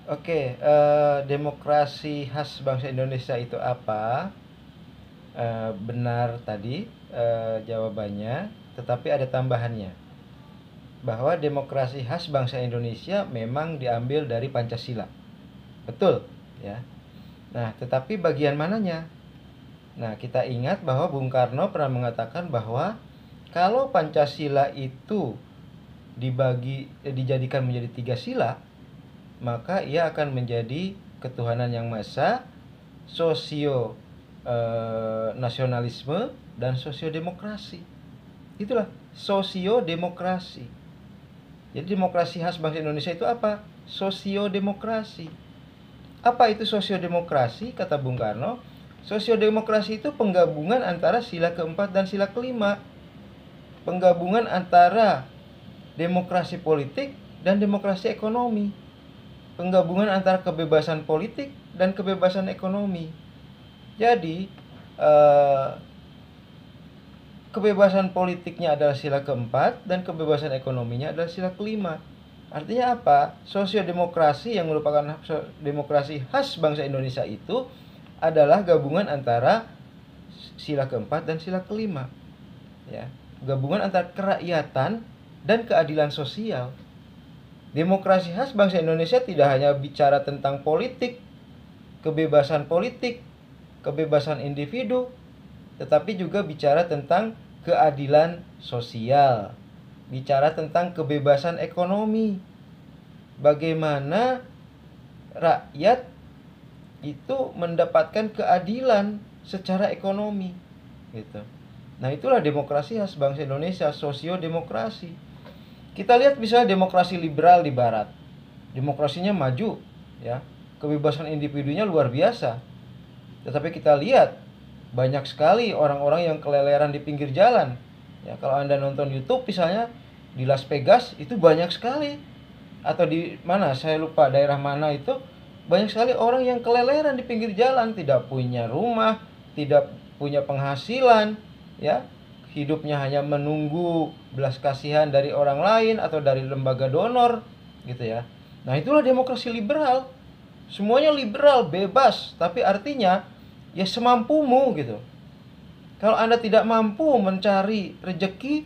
Oke, demokrasi khas bangsa Indonesia itu apa? Benar tadi jawabannya, tetapi ada tambahannya bahwa demokrasi khas bangsa Indonesia memang diambil dari Pancasila. Betul, ya. Nah, tetapi bagian mananya? Nah, kita ingat bahwa Bung Karno pernah mengatakan bahwa kalau Pancasila itu dijadikan menjadi 3 sila, maka ia akan menjadi ketuhanan yang maha esa, sosio nasionalisme, dan sosiodemokrasi. Itulah sosiodemokrasi. Jadi demokrasi khas bangsa Indonesia itu apa? Sosiodemokrasi. Apa itu sosiodemokrasi? Kata Bung Karno, sosiodemokrasi itu penggabungan antara sila keempat dan sila kelima. Penggabungan antara demokrasi politik dan demokrasi ekonomi. Penggabungan antara kebebasan politik dan kebebasan ekonomi. Jadi kebebasan politiknya adalah sila keempat dan kebebasan ekonominya adalah sila kelima. Artinya apa? Sosiodemokrasi yang merupakan demokrasi khas bangsa Indonesia itu adalah gabungan antara sila keempat dan sila kelima. Ya, gabungan antara kerakyatan dan keadilan sosial. Demokrasi khas bangsa Indonesia tidak hanya bicara tentang politik, kebebasan individu, tetapi juga bicara tentang keadilan sosial, bicara tentang kebebasan ekonomi. Bagaimana rakyat itu mendapatkan keadilan secara ekonomi, gitu. Nah, itulah demokrasi khas bangsa Indonesia, sosiodemokrasi. Kita lihat misalnya demokrasi liberal di barat. Demokrasinya maju, ya. Kebebasan individunya luar biasa. Tetapi kita lihat banyak sekali orang-orang yang keleleran di pinggir jalan. Ya, kalau Anda nonton YouTube misalnya di Las Vegas itu banyak sekali, atau di mana saya lupa daerah mana itu, banyak sekali orang yang keleleran di pinggir jalan, tidak punya rumah, tidak punya penghasilan, ya. Hidupnya hanya menunggu belas kasihan dari orang lain atau dari lembaga donor, gitu ya. Nah, itulah demokrasi liberal. Semuanya liberal, bebas, tapi artinya ya semampumu, gitu. Kalau Anda tidak mampu mencari rezeki,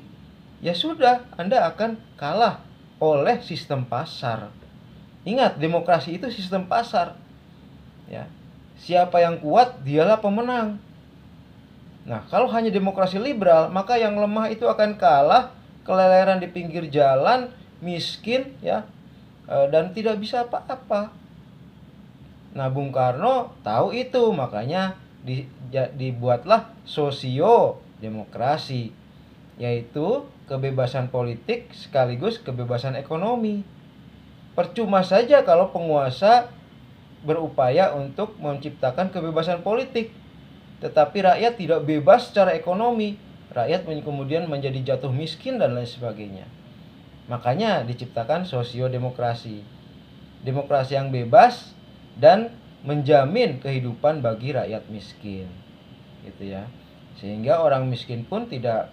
ya sudah, Anda akan kalah oleh sistem pasar. Ingat, demokrasi itu sistem pasar. Ya. Siapa yang kuat, dialah pemenang. Nah, kalau hanya demokrasi liberal, maka yang lemah itu akan kalah, keleleran di pinggir jalan, miskin, ya, dan tidak bisa apa-apa. Nah, Bung Karno tahu itu, makanya dibuatlah sosio-demokrasi, yaitu kebebasan politik sekaligus kebebasan ekonomi. Percuma saja kalau penguasa berupaya untuk menciptakan kebebasan politik, tetapi rakyat tidak bebas secara ekonomi. Rakyat kemudian menjadi jatuh miskin dan lain sebagainya. Makanya diciptakan sosiodemokrasi. Demokrasi yang bebas dan menjamin kehidupan bagi rakyat miskin. Gitu ya. Sehingga orang miskin pun tidak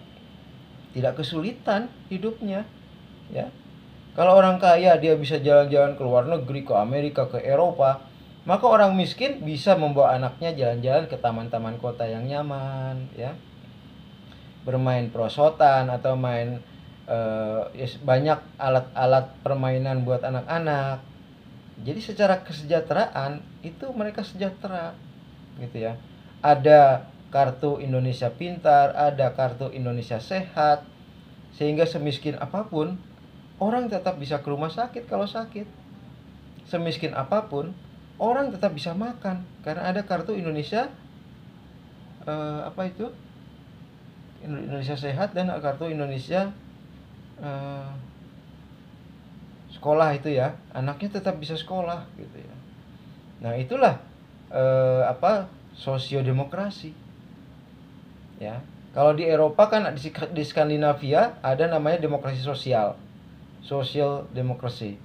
kesulitan hidupnya, ya. Kalau orang kaya dia bisa jalan-jalan ke luar negeri, ke Amerika, ke Eropa, maka orang miskin bisa membawa anaknya jalan-jalan ke taman-taman kota yang nyaman, ya. Bermain perosotan atau main banyak alat-alat permainan buat anak-anak. Jadi secara kesejahteraan itu mereka sejahtera, gitu ya. Ada kartu Indonesia Pintar, ada kartu Indonesia Sehat, sehingga semiskin apapun orang tetap bisa ke rumah sakit kalau sakit. Semiskin apapun orang tetap bisa makan karena ada kartu Indonesia Indonesia Sehat, dan kartu Indonesia sekolah itu, ya. Anaknya tetap bisa sekolah, gitu ya. Nah, itulah sosiodemokrasi, ya. Kalau di Eropa kan di Skandinavia ada namanya demokrasi sosial, social democracy.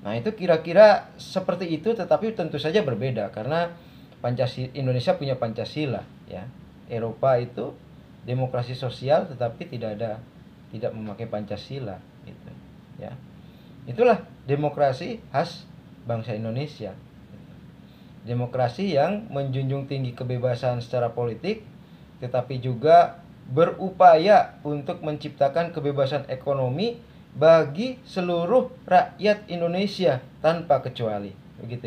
Nah, itu kira-kira seperti itu, tetapi tentu saja berbeda karena Indonesia punya Pancasila, ya. Eropa itu demokrasi sosial tetapi tidak memakai Pancasila, gitu, ya. Itulah demokrasi khas bangsa Indonesia. Demokrasi yang menjunjung tinggi kebebasan secara politik, tetapi juga berupaya untuk menciptakan kebebasan ekonomi bagi seluruh rakyat Indonesia tanpa kecuali. Begitu.